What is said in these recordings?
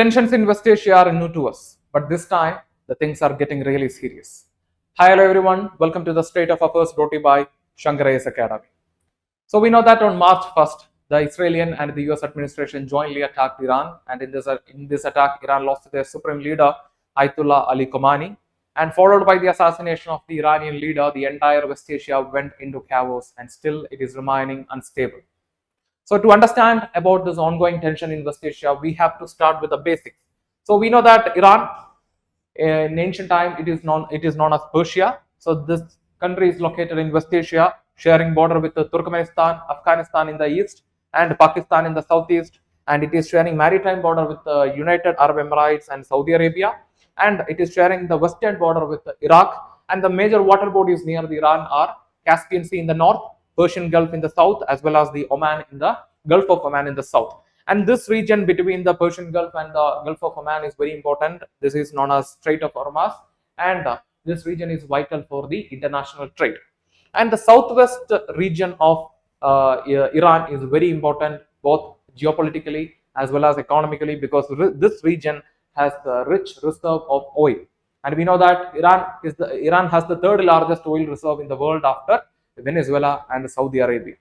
Tensions in West Asia are new to us, but this time the things are getting really serious. Hi, hello everyone. Welcome to the State of Affairs brought to you by Shankar IAS Academy. So we know that on March 1st, the Israeli and the US administration jointly attacked Iran, and in this attack, Iran lost their supreme leader Ayatollah Ali Khamenei, and followed by the assassination of the Iranian leader, the entire West Asia went into chaos, and still it is remaining unstable. So to understand about this ongoing tension in West Asia, we have to start with the basics. So we know that Iran, in ancient time, it is known as Persia. So this country is located in West Asia, sharing border with Turkmenistan, Afghanistan in the east, and Pakistan in the southeast. And it is sharing maritime border with the United Arab Emirates and Saudi Arabia. And it is sharing the western border with Iraq. And the major water bodies near the Iran are Caspian Sea in the north, Persian Gulf in the south, as well as the Oman in the Gulf of Oman in the south. And this region between the Persian Gulf and the Gulf of Oman is very important. This is known as Strait of Hormuz, and this region is vital for the international trade. And the southwest region of Iran is very important, both geopolitically as well as economically, because this region has the rich reserve of oil. And we know that Iran has the third largest oil reserve in the world after Venezuela and Saudi Arabia.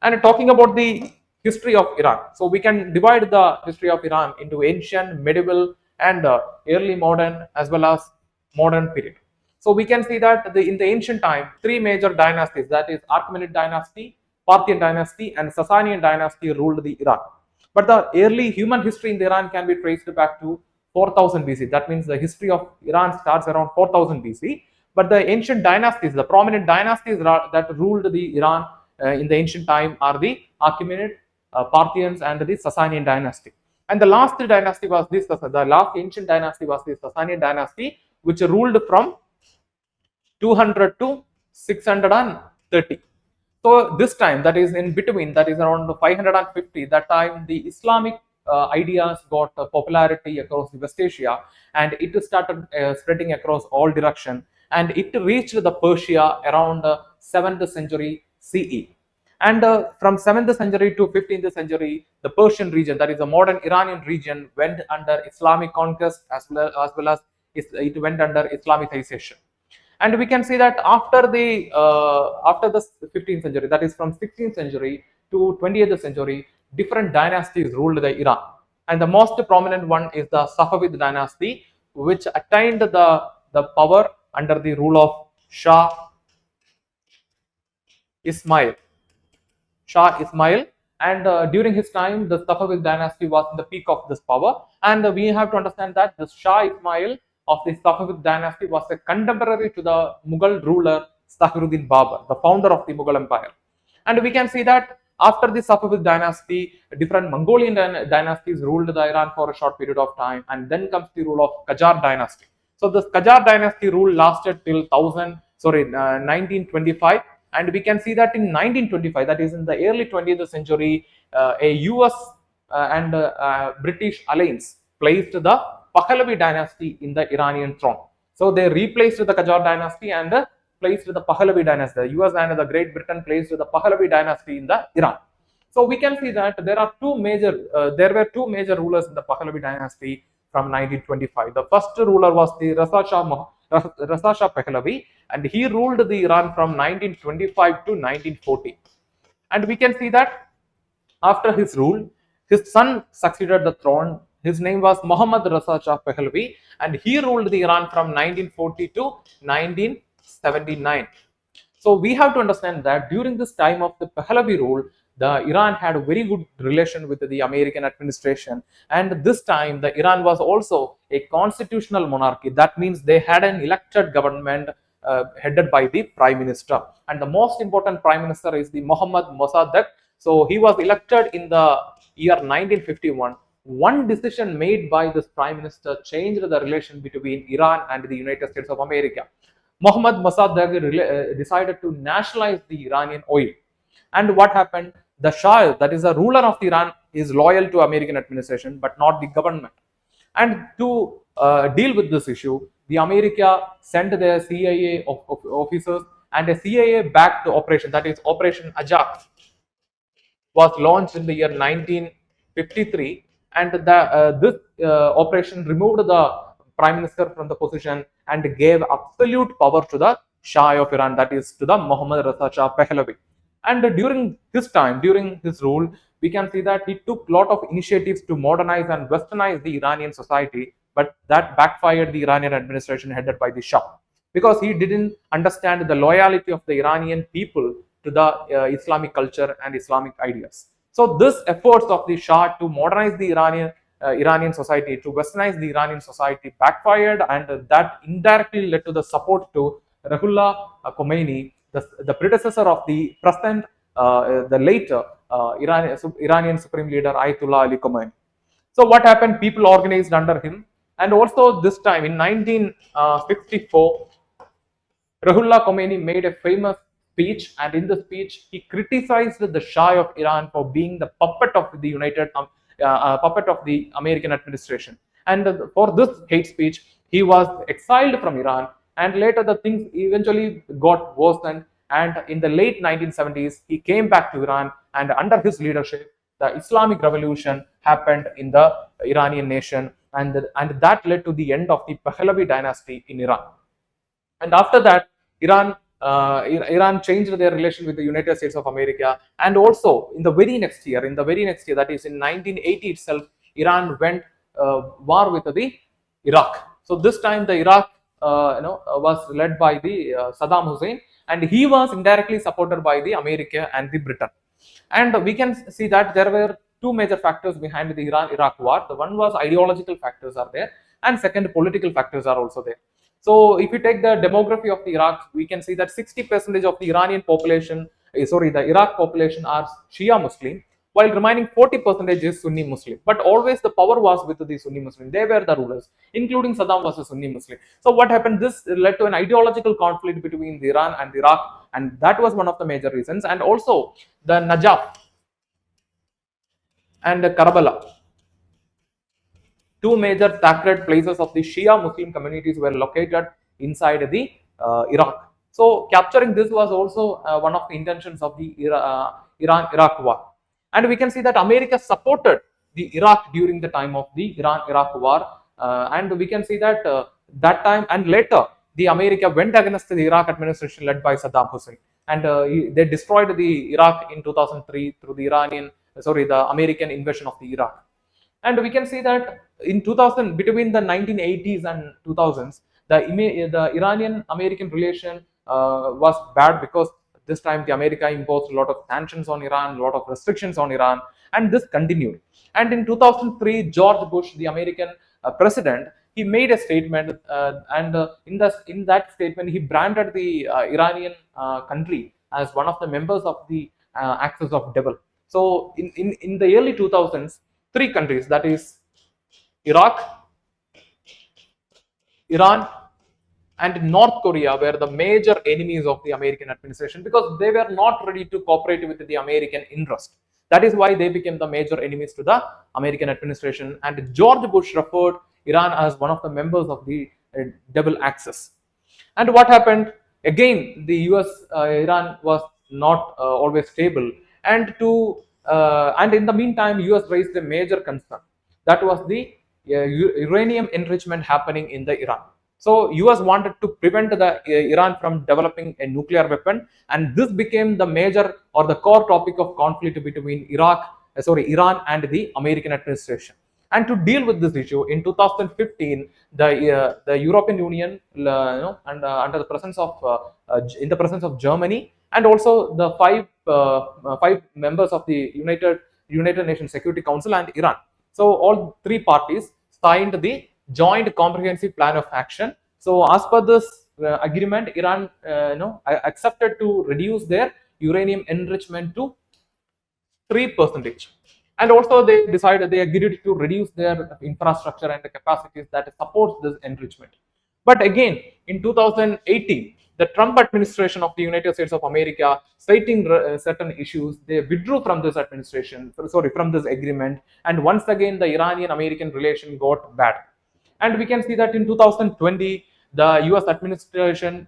And talking about the history of Iran, so we can divide the history of Iran into ancient, medieval, and early modern as well as modern period. So we can see that in the ancient time, three major dynasties, that is Achaemenid dynasty, Parthian dynasty, and Sasanian dynasty ruled the Iran. But the early human history in the Iran can be traced back to 4000 BC. That means the history of Iran starts around 4000 BC. But the ancient dynasties, the prominent dynasties that ruled the Iran in the ancient time are the Achaemenid, Parthians, and the Sasanian dynasty. And the last dynasty was this, the last ancient dynasty was the Sasanian dynasty, which ruled from 200 to 630. So this time, that is in between, that is around 550, that time the Islamic ideas got popularity across West Asia, and it started spreading across all directions. And it reached the Persia around 7th century CE. And from 7th century to 15th century, the Persian region, that is the modern Iranian region, went under Islamic conquest as well as it went under Islamicization. And we can see that after the 15th century, that is from 16th century to 20th century, different dynasties ruled the Iran. And the most prominent one is the Safavid dynasty, which attained the power under the rule of Shah Ismail. And during his time, the Safavid dynasty was in the peak of this power. And we have to understand that the Shah Ismail of the Safavid dynasty was a contemporary to the Mughal ruler Zahiruddin Babur, the founder of the Mughal Empire. And we can see that after the Safavid dynasty, different Mongolian dynasties ruled the Iran for a short period of time, and then comes the rule of Qajar dynasty. So this Qajar dynasty rule lasted till 1925, and we can see that in 1925, that is in the early 20th century, a US and British alliance placed the Pahlavi dynasty in the Iranian throne. So they replaced the Qajar dynasty and placed the Pahlavi dynasty. The US and the Great Britain placed the Pahlavi dynasty in the Iran. So we can see that there were two major rulers in the Pahlavi dynasty from 1925. The first ruler was the Reza Shah Pahlavi, and he ruled the Iran from 1925 to 1940. And we can see that after his rule, his son succeeded the throne. His name was Mohammad Reza Pahlavi, and he ruled the Iran from 1940 to 1979. So we have to understand that during this time of the Pahlavi rule, the Iran had a very good relation with the American administration, and this time the Iran was also a constitutional monarchy. That means they had an elected government headed by the prime minister, and the most important prime minister is the Mohammad Mossadegh. So he was elected in the year 1951. One decision made by this prime minister changed the relation between Iran and the United States of America. Mohammad Mossadegh decided to nationalize the Iranian oil. And what happened? The Shah, that is the ruler of Iran, is loyal to American administration but not the government. And to deal with this issue, the America sent their CIA officers, and a CIA-backed operation, that is Operation Ajak, was launched in the year 1953, and this operation removed the prime minister from the position and gave absolute power to the Shah of Iran, that is to the Mohammad Reza Pahlavi. And during his time, during his rule, we can see that he took a lot of initiatives to modernize and westernize the Iranian society, but that backfired the Iranian administration headed by the Shah, because he didn't understand the loyalty of the Iranian people to the Islamic culture and Islamic ideas. So this efforts of the Shah to modernize the Iranian society, to westernize the Iranian society backfired, and that indirectly led to the support to Ruhollah Khomeini, the predecessor of the present, the later Iranian Supreme Leader Ayatollah Ali Khomeini. So what happened? People organized under him, and also this time in 1954, Ruhollah Khomeini made a famous speech, and in the speech he criticized the Shah of Iran for being the puppet of the puppet of the American administration. And for this hate speech, he was exiled from Iran, and later the things eventually got worsened. And in the late 1970s, he came back to Iran, and under his leadership, the Islamic Revolution happened in the Iranian nation, and that led to the end of the Pahlavi dynasty in Iran. And after that, Iran changed their relation with the United States of America, and also in the very next year, that is in 1980 itself, Iran went war with the Iraq. So this time the Iraq was led by the Saddam Hussein, and he was indirectly supported by the America and the Britain. And we can see that there were two major factors behind the Iran-Iraq war. The one was ideological factors are there, and second, political factors are also there. So if you take the demography of the Iraq, we can see that 60% of the Iranian population, the Iraq population are Shia Muslim, while remaining 40% is Sunni Muslim. But always the power was with the Sunni Muslim. They were the rulers, including Saddam was a Sunni Muslim. So what happened? This led to an ideological conflict between the Iran and Iraq, and that was one of the major reasons. And also the Najaf and Karbala, two major sacred places of the Shia Muslim communities, were located inside the Iraq. So capturing this was also one of the intentions of the Iran-Iraq war. And we can see that America supported the Iraq during the time of the Iran-Iraq war. And we can see that that time and later, the America went against the Iraq administration led by Saddam Hussein. And they destroyed the Iraq in 2003 through the the American invasion of the Iraq. And we can see that in 2000, between the 1980s and 2000s, the Iranian-American relation was bad, because this time the America imposed a lot of sanctions on Iran, a lot of restrictions on Iran, and this continued. And in 2003, George Bush, the American president, he made a statement, and in that statement, he branded the Iranian country as one of the members of the Axis of Devil. So in the early 2000s, three countries, that is Iraq, Iran, and North Korea, were the major enemies of the American administration, because they were not ready to cooperate with the American interest. That is why they became the major enemies to the American administration. And George Bush referred Iran as one of the members of the Devil Axis. And what happened? Again, the Iran was not always stable, and in the meantime, US raised a major concern. That was the uranium enrichment happening in the Iran. So US wanted to prevent the Iran from developing a nuclear weapon, and this became the major or the core topic of conflict between Iran and the American administration. And to deal with this issue, in 2015, the European Union, under the presence of in the presence of Germany, and also the five members of the United Nations Security Council and Iran. So all three parties signed the Joint Comprehensive Plan of Action. So as per this agreement, Iran accepted to reduce their uranium enrichment to 3%. And also they agreed to reduce their infrastructure and the capacities that supports this enrichment. But again, in 2018, the Trump administration of the United States of America, citing certain issues, they withdrew from this from this agreement, and once again the Iranian-American relation got bad. And we can see that in 2020, the US administration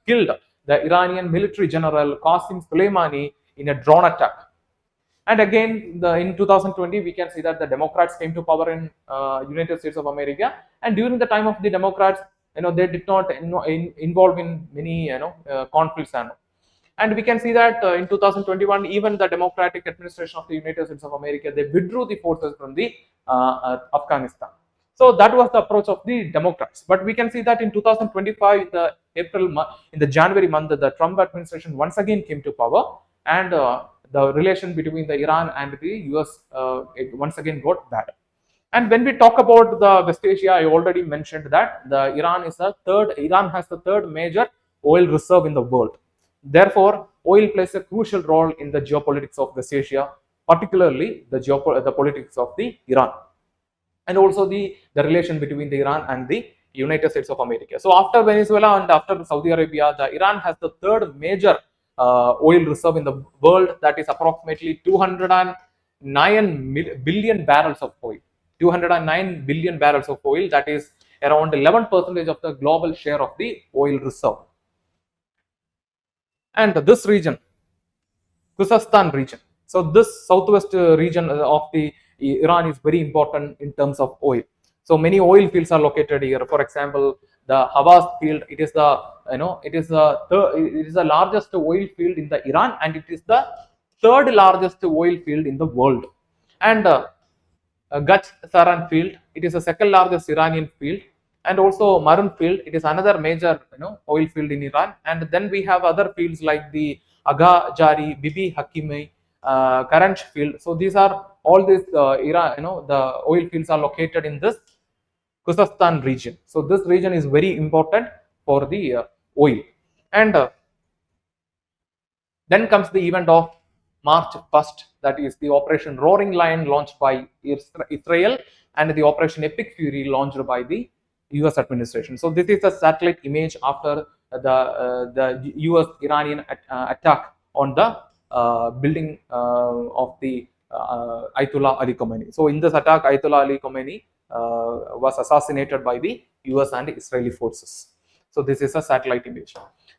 killed the Iranian military general Qasem Soleimani in a drone attack. And again, in 2020, we can see that the Democrats came to power in United States of America, and during the time of the Democrats, they did not involve in many conflicts and we can see that in 2021, even the Democratic administration of the United States of America, they withdrew the forces from the Afghanistan. So that was the approach of the Democrats. But we can see that in 2025, in the January month, the Trump administration once again came to power, and the relation between the Iran and the US it once again got bad. And when we talk about the West Asia, I already mentioned that Iran has the third major oil reserve in the world. Therefore, oil plays a crucial role in the geopolitics of West Asia, particularly the politics of the Iran, and also the relation between the Iran and the United States of America. So after Venezuela and after Saudi Arabia, the Iran has the third major oil reserve in the world, that is approximately 209 billion barrels of oil. 209 billion barrels of oil, that is around 11% of the global share of the oil reserve. And this region, Khuzestan region, so this southwest region of the Iran is very important in terms of oil. So many oil fields are located here. For example, the Havas field, it is the largest oil field in the Iran, and it is the third largest oil field in the world. And Gach Saran field, it is the second largest Iranian field, and also Marun field, it is another major oil field in Iran. And then we have other fields like the Aga Jari, Bibi Hakimi, Karanch field. So these are all these Iran, the oil fields are located in this Khuzestan region. So this region is very important for the oil. And then comes the event of March 1st, that is the Operation Roaring Lion launched by Israel, and the Operation Epic Fury launched by the US administration. So this is a satellite image after the US Iranian attack on the building of the Ayatollah Ali Khamenei. So in this attack, Ayatollah Ali Khamenei was assassinated by the US and Israeli forces. So this is a satellite image.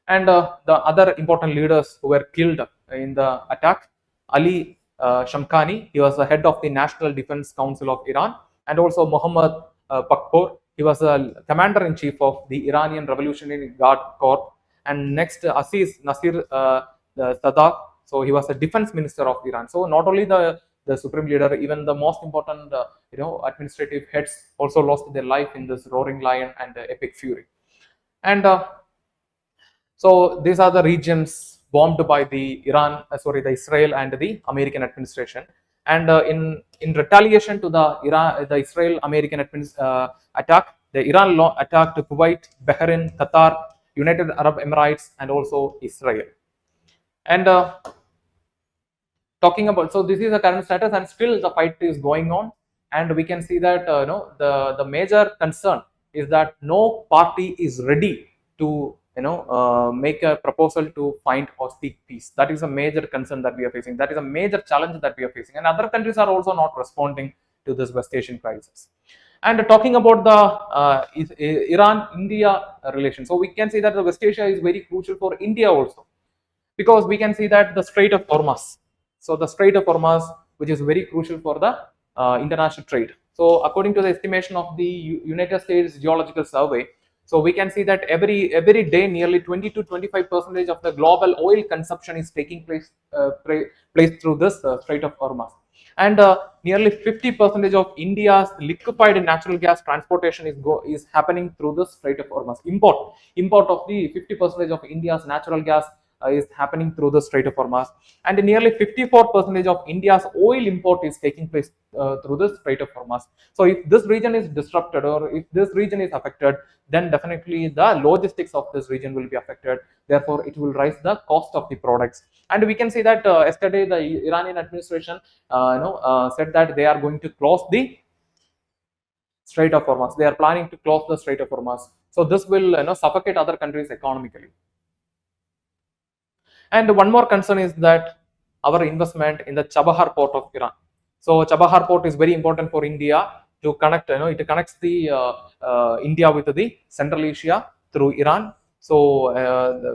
And the other important leaders who were killed in the attack, Ali Shamkhani, he was the head of the National Defense Council of Iran, and also Mohammad Pakpor, he was the commander-in-chief of the Iranian Revolutionary Guard Corps. And next, Aziz Nasir Sadat, so he was the defense minister of Iran. So not only the supreme leader, even the most important administrative heads also lost their life in this Roaring Lion and Epic Fury. And so these are the regions bombed by the Israel and the American administration. And in retaliation to the Israel-American attack, the Iran attacked Kuwait, Bahrain, Qatar, United Arab Emirates, and also Israel. And talking about, so this is the current status, and still the fight is going on. And we can see that the major concern is that no party is ready to make a proposal to find or seek peace. That is a major concern that we are facing. That is a major challenge that we are facing. And other countries are also not responding to this West Asian crisis. And talking about the Iran-India relation, so we can see that the West Asia is very crucial for India also, because we can see that the Strait of Hormuz. So the Strait of Hormuz, which is very crucial for the international trade. So according to the estimation of the United States Geological Survey, so we can see that every day nearly 20 to 25% of the global oil consumption is taking place through this Strait of Hormuz, and nearly 50% of India's liquefied natural gas transportation is happening through the Strait of Hormuz. Import of the 50% of India's natural gas is happening through the Strait of Hormuz, and nearly 54% of India's oil import is taking place through the Strait of Hormuz. So if this region is disrupted, or if this region is affected, then definitely the logistics of this region will be affected. Therefore, it will raise the cost of the products. And we can see that yesterday the Iranian administration said that they are going to close the Strait of Hormuz. They are planning to close the Strait of Hormuz. So this will suffocate other countries economically. And one more concern is that our investment in the Chabahar port of Iran. So Chabahar port is very important for India to connect, it connects the India with the Central Asia through Iran. So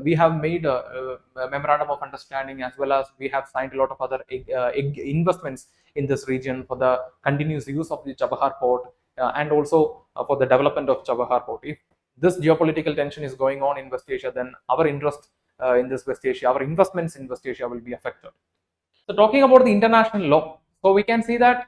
we have made a memorandum of understanding, as well as we have signed a lot of other investments in this region for the continuous use of the Chabahar port, and also for the development of Chabahar port. If this geopolitical tension is going on in West Asia, then our interest in this West Asia, our investments in West Asia will be affected. So talking about the international law, so we can see that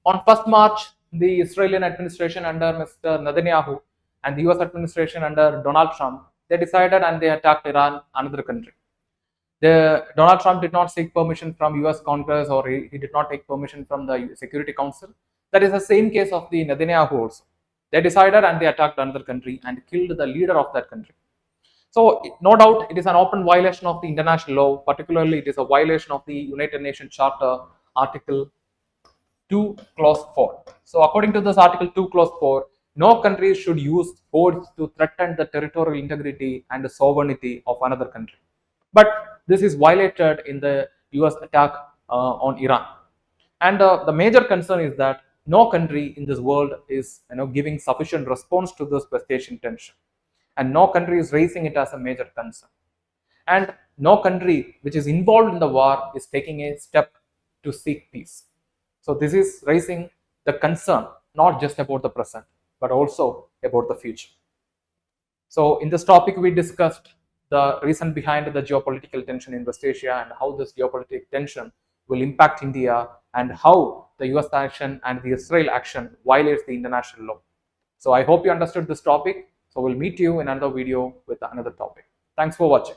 on 1st March, the Israeli administration under Mr. Netanyahu and the US administration under Donald Trump, they decided and they attacked Iran, another country. Donald Trump did not seek permission from US Congress, or he did not take permission from the Security Council. That is the same case of the Netanyahu also. They decided and they attacked another country and killed the leader of that country. So no doubt it is an open violation of the international law, particularly it is a violation of the United Nations Charter, Article 2 clause 4. So according to this Article 2 clause 4, no country should use force to threaten the territorial integrity and the sovereignty of another country. But this is violated in the US attack on Iran. And the major concern is that no country in this world is giving sufficient response to this West Asian tension, and no country is raising it as a major concern, and no country which is involved in the war is taking a step to seek peace. So this is raising the concern not just about the present but also about the future. So in this topic we discussed the reason behind the geopolitical tension in West Asia and how this geopolitical tension will impact India, and how the US action and the Israel action violates the international law. So I hope you understood this topic. So we'll meet you in another video with another topic. Thanks for watching.